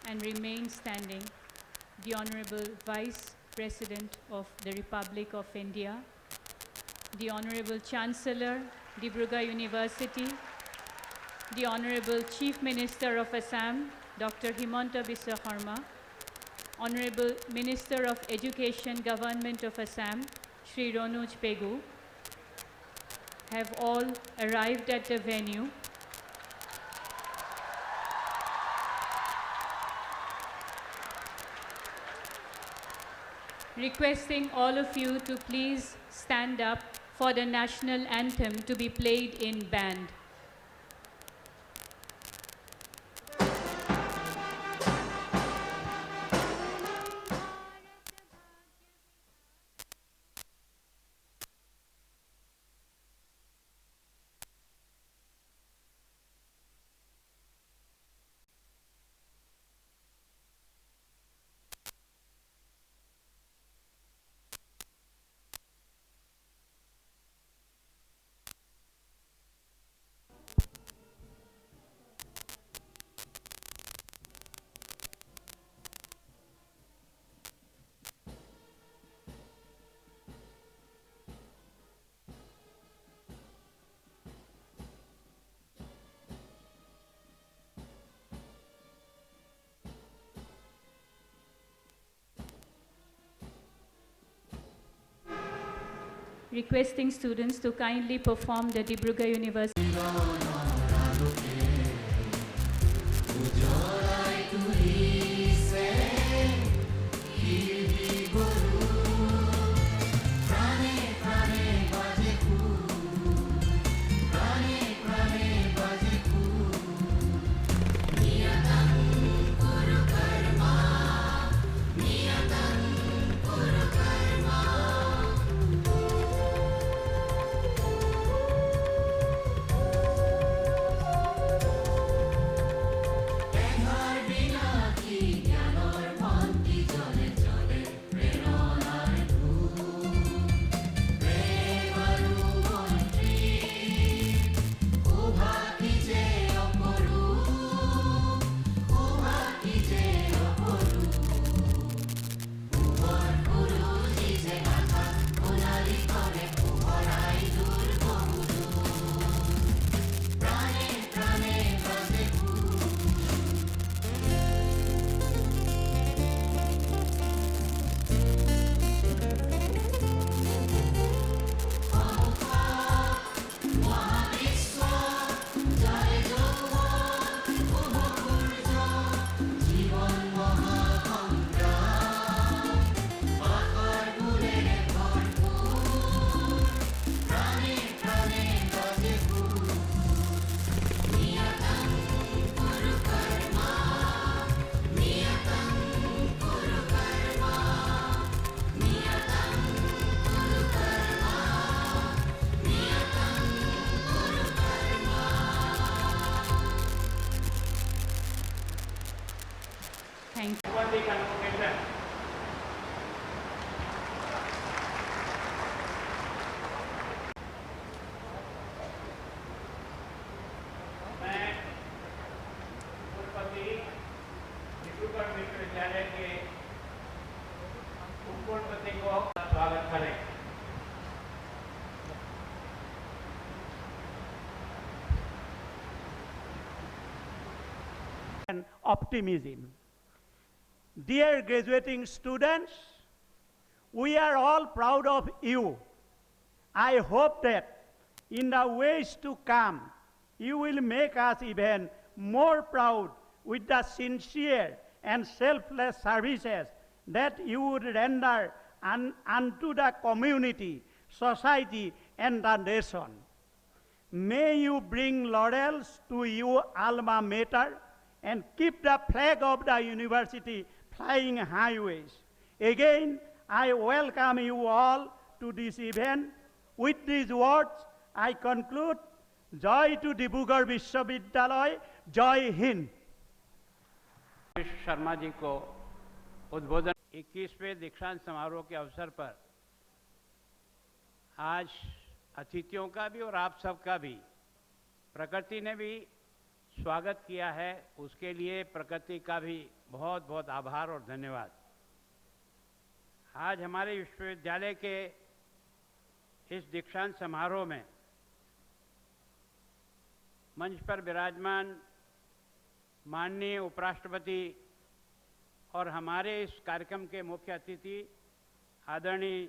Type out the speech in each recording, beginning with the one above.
and remain standing the Honorable Vice President of the Republic of India, the Honorable Chancellor, Dibrugarh University, the Honorable Chief Minister of Assam, Dr. Himanta Biswa Sarma, Honorable Minister of Education, Government of Assam, Shri Ronoj Pegu, have all arrived at the venue. Requesting all of you to please stand up for the national anthem to be played in band. Requesting students to kindly perform the Dibrugarh University. Thank you. मैं कुलपति डिब्रूगढ़ विश्वविद्यालय के उपकुलपति को स्वागत करें। And optimism. Dear graduating students, we are all proud of you. I hope that in the ways to come, you will make us even more proud with the sincere and selfless services that you would render unto the community, society, and the nation. May you bring laurels to your alma mater and keep the flag of the university flying highways. Again, I welcome you all to this event. With these words, I conclude. Joy to Dibrugarh Vishwavidyalaya, Joy Hind. Sharma ji को उद्बोधन 21वें दीक्षांत समारोह के अवसर पर आज अतिथियों का भी और आप सबका भी प्रकृति ने भी स्वागत किया है, उसके लिए प्रकृति का भी बहुत बहुत आभार और धन्यवाद। आज हमारे विश्वविद्यालय के इस दीक्षांत समारोह में मंच पर विराजमान माननीय उपराष्ट्रपति और हमारे इस कार्यक्रम के मुख्य अतिथि आदरणीय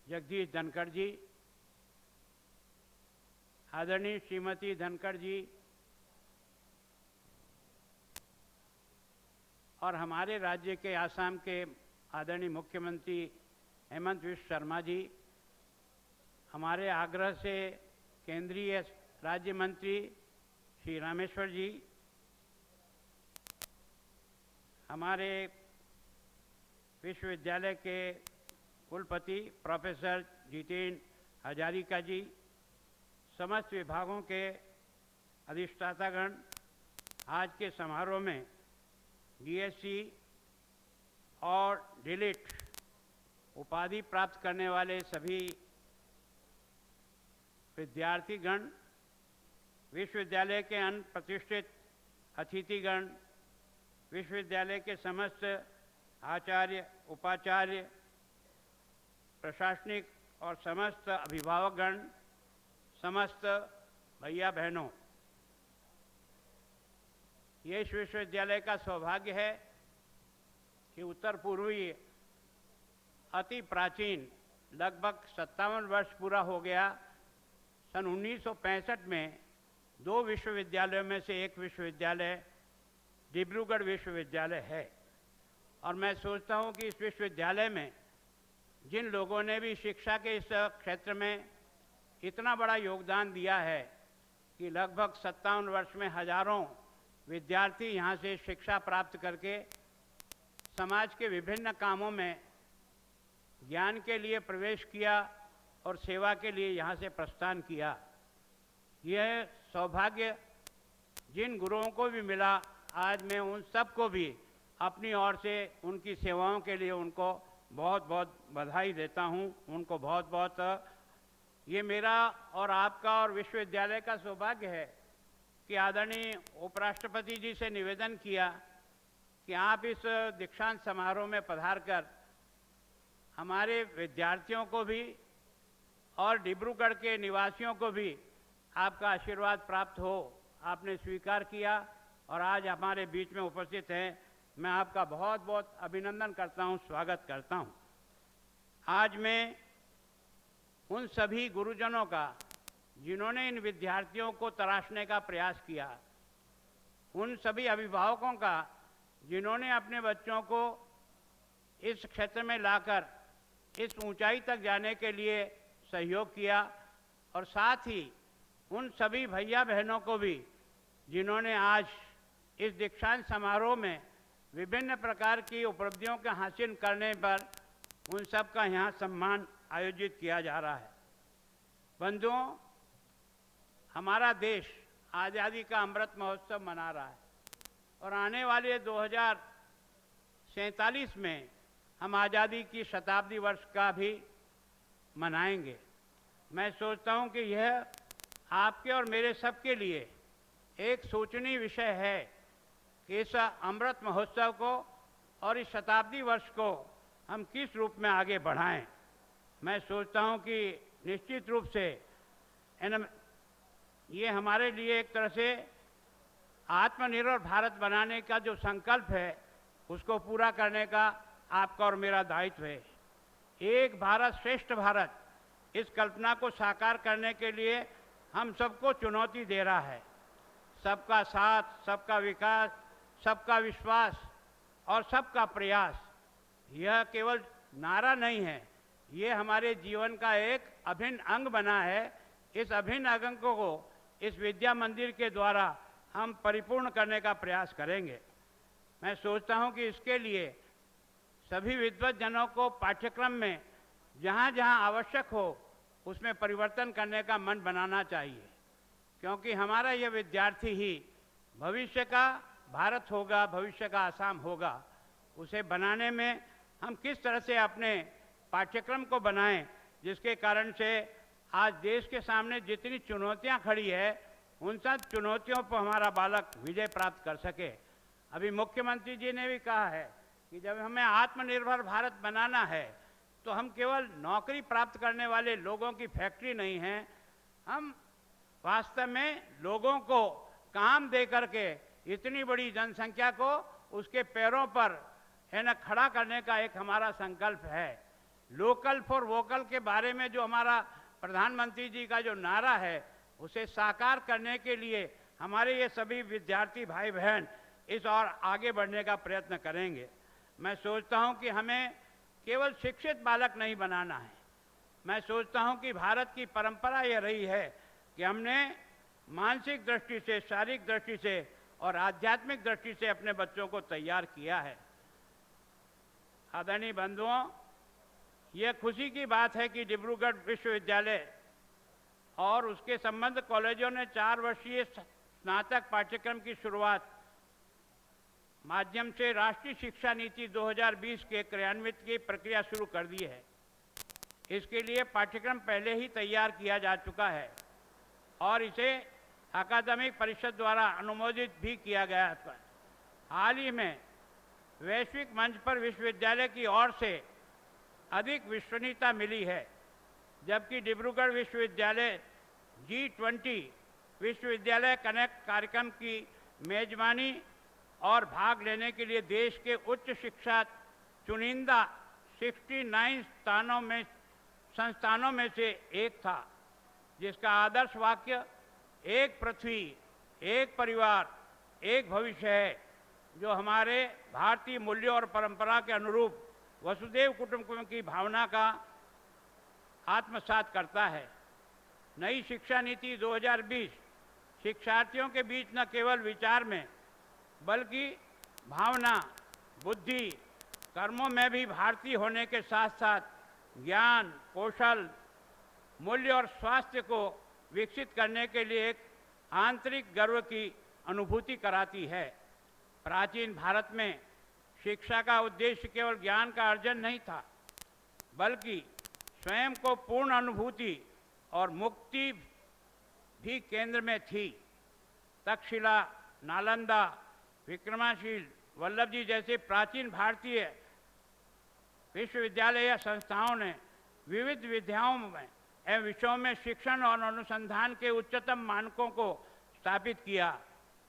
जगदीश धनखड़ जी, आदरणीय श्रीमती धनखड़ जी और हमारे राज्य के आसाम के आदरणीय मुख्यमंत्री हेमंत विश्व शर्मा जी, हमारे आगरा से केंद्रीय राज्य मंत्री श्री रामेश्वर जी, हमारे विश्वविद्यालय के कुलपति प्रोफेसर जितेंद्र हजारिका जी, समस्त विभागों के अधिष्ठातागण, आज के समारोह में बीएससी और डिलिट उपाधि प्राप्त करने वाले सभी विद्यार्थीगण, विश्वविद्यालय के अन्य प्रतिष्ठित अतिथिगण, विश्वविद्यालय के समस्त आचार्य, उपाचार्य, प्रशासनिक और समस्त अभिभावकगण, समस्त भैया बहनों, ये इस विश्वविद्यालय का सौभाग्य है कि उत्तर पूर्वी अति प्राचीन लगभग 57 वर्ष पूरा हो गया। सन 1965 में 2 विश्वविद्यालयों में से एक विश्वविद्यालय डिब्रूगढ़ विश्वविद्यालय है और मैं सोचता हूँ कि इस विश्वविद्यालय में जिन लोगों ने भी शिक्षा के इस क्षेत्र में इतना बड़ा योगदान दिया है कि लगभग 57 वर्ष में हजारों विद्यार्थी यहाँ से शिक्षा प्राप्त करके समाज के विभिन्न कामों में ज्ञान के लिए प्रवेश किया और सेवा के लिए यहाँ से प्रस्थान किया। यह सौभाग्य जिन गुरुओं को भी मिला, आज मैं उन सबको भी अपनी ओर से उनकी सेवाओं के लिए उनको बहुत बहुत बधाई देता हूँ। उनको बहुत बहुत ये मेरा और आपका और विश्वविद्यालय का सौभाग्य है कि आदरणीय उपराष्ट्रपति जी से निवेदन किया कि आप इस दीक्षांत समारोह में पधारकर हमारे विद्यार्थियों को भी और डिब्रूगढ़ के निवासियों को भी आपका आशीर्वाद प्राप्त हो। आपने स्वीकार किया और आज हमारे बीच में उपस्थित हैं। मैं आपका बहुत बहुत अभिनंदन करता हूं, स्वागत करता हूं। आज मैं उन सभी गुरुजनों का जिन्होंने इन विद्यार्थियों को तराशने का प्रयास किया, उन सभी अभिभावकों का जिन्होंने अपने बच्चों को इस क्षेत्र में लाकर इस ऊंचाई तक जाने के लिए सहयोग किया और साथ ही उन सभी भैया बहनों को भी जिन्होंने आज इस दीक्षांत समारोह में विभिन्न प्रकार की उपलब्धियों के हासिल करने पर उन सब का यहाँ सम्मान आयोजित किया जा रहा है। बंधुओं, हमारा देश आज़ादी का अमृत महोत्सव मना रहा है और आने वाले 2047 में हम आज़ादी की शताब्दी वर्ष का भी मनाएंगे। मैं सोचता हूं कि यह आपके और मेरे सबके लिए एक सोचनीय विषय है कि इस अमृत महोत्सव को और इस शताब्दी वर्ष को हम किस रूप में आगे बढ़ाएं। मैं सोचता हूं कि निश्चित रूप से ये हमारे लिए एक तरह से आत्मनिर्भर भारत बनाने का जो संकल्प है उसको पूरा करने का आपका और मेरा दायित्व है। एक भारत श्रेष्ठ भारत, इस कल्पना को साकार करने के लिए हम सबको चुनौती दे रहा है। सबका साथ, सबका विकास, सबका विश्वास और सबका प्रयास, यह केवल नारा नहीं है, ये हमारे जीवन का एक अभिन्न अंग बना है। इस अभिन्न अंग को इस विद्या मंदिर के द्वारा हम परिपूर्ण करने का प्रयास करेंगे। मैं सोचता हूं कि इसके लिए सभी विद्वत जनों को पाठ्यक्रम में जहां जहां आवश्यक हो उसमें परिवर्तन करने का मन बनाना चाहिए, क्योंकि हमारा यह विद्यार्थी ही भविष्य का भारत होगा, भविष्य का आसाम होगा। उसे बनाने में हम किस तरह से अपने पाठ्यक्रम को बनाएं, जिसके कारण से आज देश के सामने जितनी चुनौतियां खड़ी है उन सब चुनौतियों पर हमारा बालक विजय प्राप्त कर सके। अभी मुख्यमंत्री जी ने भी कहा है कि जब हमें आत्मनिर्भर भारत बनाना है तो हम केवल नौकरी प्राप्त करने वाले लोगों की फैक्ट्री नहीं हैं, हम वास्तव में लोगों को काम दे करके इतनी बड़ी जनसंख्या को उसके पैरों पर है ना खड़ा करने का एक हमारा संकल्प है। लोकल फॉर वोकल के बारे में जो हमारा प्रधानमंत्री जी का जो नारा है उसे साकार करने के लिए हमारे ये सभी विद्यार्थी भाई बहन इस और आगे बढ़ने का प्रयत्न करेंगे। मैं सोचता हूं कि हमें केवल शिक्षित बालक नहीं बनाना है। मैं सोचता हूं कि भारत की परंपरा यह रही है कि हमने मानसिक दृष्टि से, शारीरिक दृष्टि से और आध्यात्मिक दृष्टि से अपने बच्चों को तैयार किया है। आदरणीय बंधुओं, यह खुशी की बात है कि डिब्रूगढ़ विश्वविद्यालय और उसके संबद्ध कॉलेजों ने 4 वर्षीय स्नातक पाठ्यक्रम की शुरुआत माध्यम से राष्ट्रीय शिक्षा नीति 2020 के क्रियान्वित की प्रक्रिया शुरू कर दी है। इसके लिए पाठ्यक्रम पहले ही तैयार किया जा चुका है और इसे अकादमिक परिषद द्वारा अनुमोदित भी किया गया था। हाल ही में वैश्विक मंच पर विश्वविद्यालय की ओर से अधिक विश्वसनीयता मिली है, जबकि डिब्रूगढ़ विश्वविद्यालय G20 विश्वविद्यालय कनेक्ट कार्यक्रम की मेजबानी और भाग लेने के लिए देश के उच्च शिक्षा चुनिंदा 69 संस्थानों में से एक था, जिसका आदर्श वाक्य एक पृथ्वी, एक परिवार, एक भविष्य है, जो हमारे भारतीय मूल्यों और परंपरा के अनुरूप वसुदेव कुटुंबकम की भावना का आत्मसात करता है। नई शिक्षा नीति 2020 शिक्षार्थियों के बीच न केवल विचार में बल्कि भावना, बुद्धि, कर्मों में भी भारतीय होने के साथ साथ ज्ञान, कौशल, मूल्य और स्वास्थ्य को विकसित करने के लिए एक आंतरिक गर्व की अनुभूति कराती है। प्राचीन भारत में शिक्षा का उद्देश्य केवल ज्ञान का अर्जन नहीं था, बल्कि स्वयं को पूर्ण अनुभूति और मुक्ति भी केंद्र में थी। तक्षशिला, नालंदा, विक्रमाशील, वल्लभ जी जैसे प्राचीन भारतीय विश्वविद्यालय या संस्थाओं ने विविध विद्याओं में एवं विषयों में शिक्षण और अनुसंधान के उच्चतम मानकों को स्थापित किया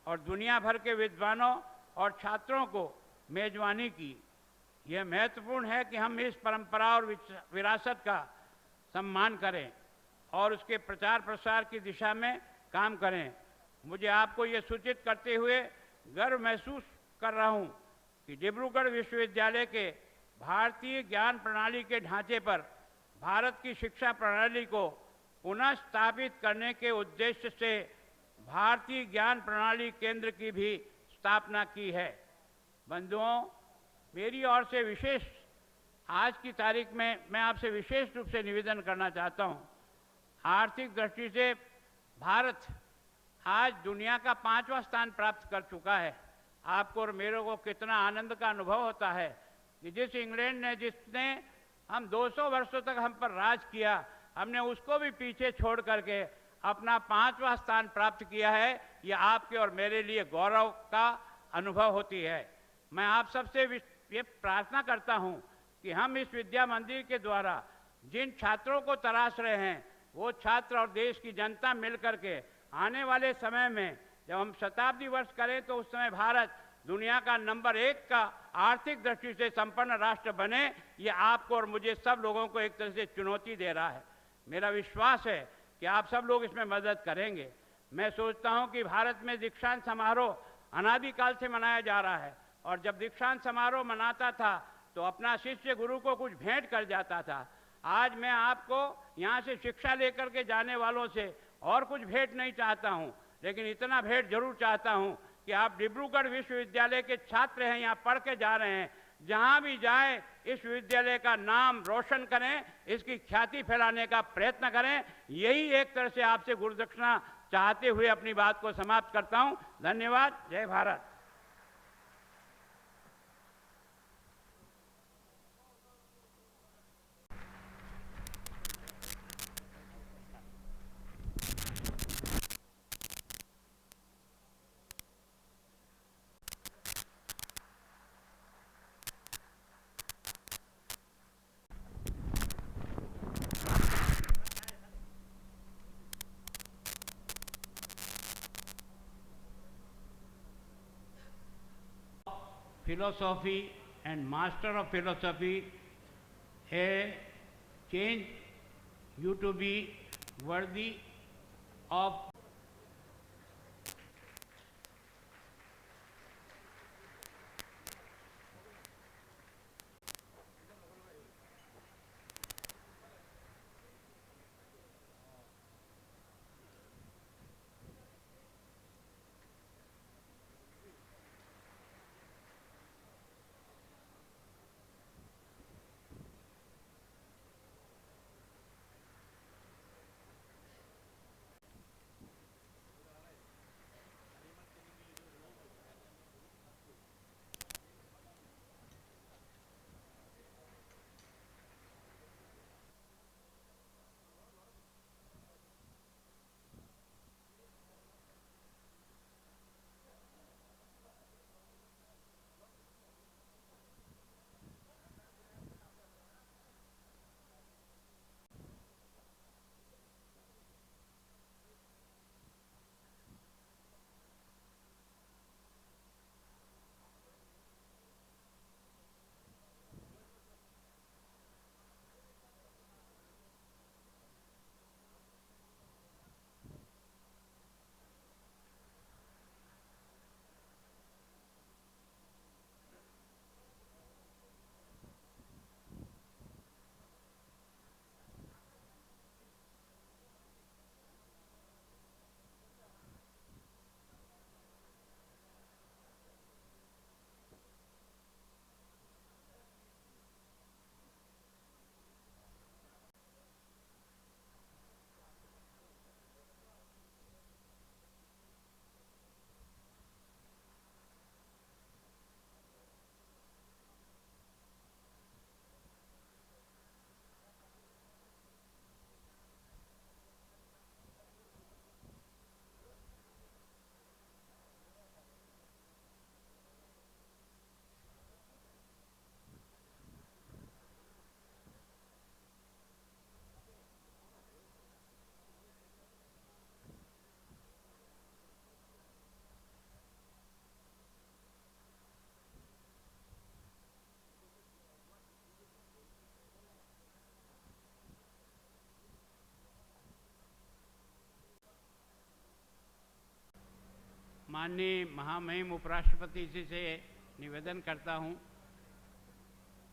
और दुनिया भर के विद्वानों और छात्रों को मेजबानी की। यह महत्वपूर्ण है कि हम इस परंपरा और विरासत का सम्मान करें और उसके प्रचार प्रसार की दिशा में काम करें। मुझे आपको ये सूचित करते हुए गर्व महसूस कर रहा हूँ कि डिब्रूगढ़ विश्वविद्यालय के भारतीय ज्ञान प्रणाली के ढांचे पर भारत की शिक्षा प्रणाली को पुनः स्थापित करने के उद्देश्य से भारतीय ज्ञान प्रणाली केंद्र की भी स्थापना की है। बंधुओं, मेरी ओर से विशेष आज की तारीख में मैं आपसे विशेष रूप से निवेदन करना चाहता हूँ। आर्थिक दृष्टि से भारत आज दुनिया का 5वां स्थान प्राप्त कर चुका है। आपको और मेरे को कितना आनंद का अनुभव होता है कि जिस इंग्लैंड ने, जिसने हम 200 वर्षों तक हम पर राज किया, हमने उसको भी पीछे छोड़ करके अपना 5वां स्थान प्राप्त किया है। ये आपके और मेरे लिए गौरव का अनुभव होती है। मैं आप सबसे ये प्रार्थना करता हूँ कि हम इस विद्या मंदिर के द्वारा जिन छात्रों को तराश रहे हैं, वो छात्र और देश की जनता मिल करके आने वाले समय में जब हम शताब्दी वर्ष करें तो उस समय भारत दुनिया का नंबर 1 का आर्थिक दृष्टि से संपन्न राष्ट्र बने। ये आपको और मुझे सब लोगों को एक तरह से चुनौती दे रहा है। मेरा विश्वास है कि आप सब लोग इसमें मदद करेंगे। मैं सोचता हूं कि भारत में दीक्षांत समारोह अनादिकाल से मनाया जा रहा है और जब दीक्षांत समारोह मनाता था तो अपना शिष्य गुरु को कुछ भेंट कर जाता था। आज मैं आपको यहाँ से शिक्षा लेकर के जाने वालों से और कुछ भेंट नहीं चाहता हूँ, लेकिन इतना भेंट जरूर चाहता हूँ कि आप डिब्रूगढ़ विश्वविद्यालय के छात्र हैं, यहाँ पढ़ के जा रहे हैं, जहाँ भी जाएं इस विश्वविद्यालय का नाम रोशन करें, इसकी ख्याति फैलाने का प्रयत्न करें। यही एक तरह से आपसे गुरुदक्षिणा चाहते हुए अपनी बात को समाप्त करता हूँ। धन्यवाद। जय Bharat. philosophy and master of philosophy, a change you to be worthy of माननीय महामहिम उपराष्ट्रपति जी से निवेदन करता हूं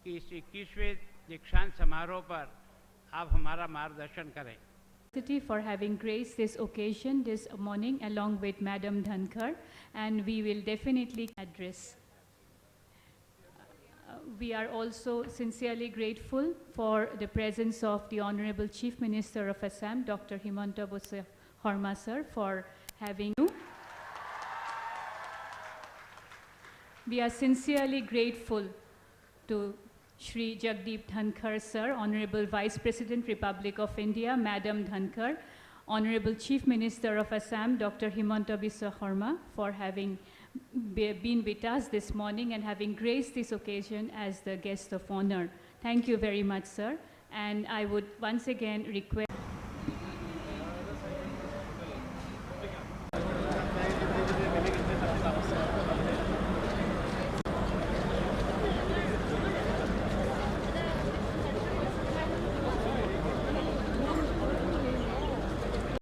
कि इस 21वें दीक्षांत समारोह पर आप हमारा मार्गदर्शन करें। For having graced this occasion this morning along with Madam Dhankar, and we will definitely address. We are also sincerely grateful for the presence of the Honorable Chief Minister of Assam, Dr. Himanta Biswa Sarma sir, for having you. We are sincerely grateful to Shri Jagdeep Dhankar sir, Honorable Vice President, Republic of India, Madam Dhankar, Honorable Chief Minister of Assam, Dr. Himanta Biswa Sarma, for having been with us this morning and having graced this occasion as the guest of honor. Thank you very much, sir. And I would once again request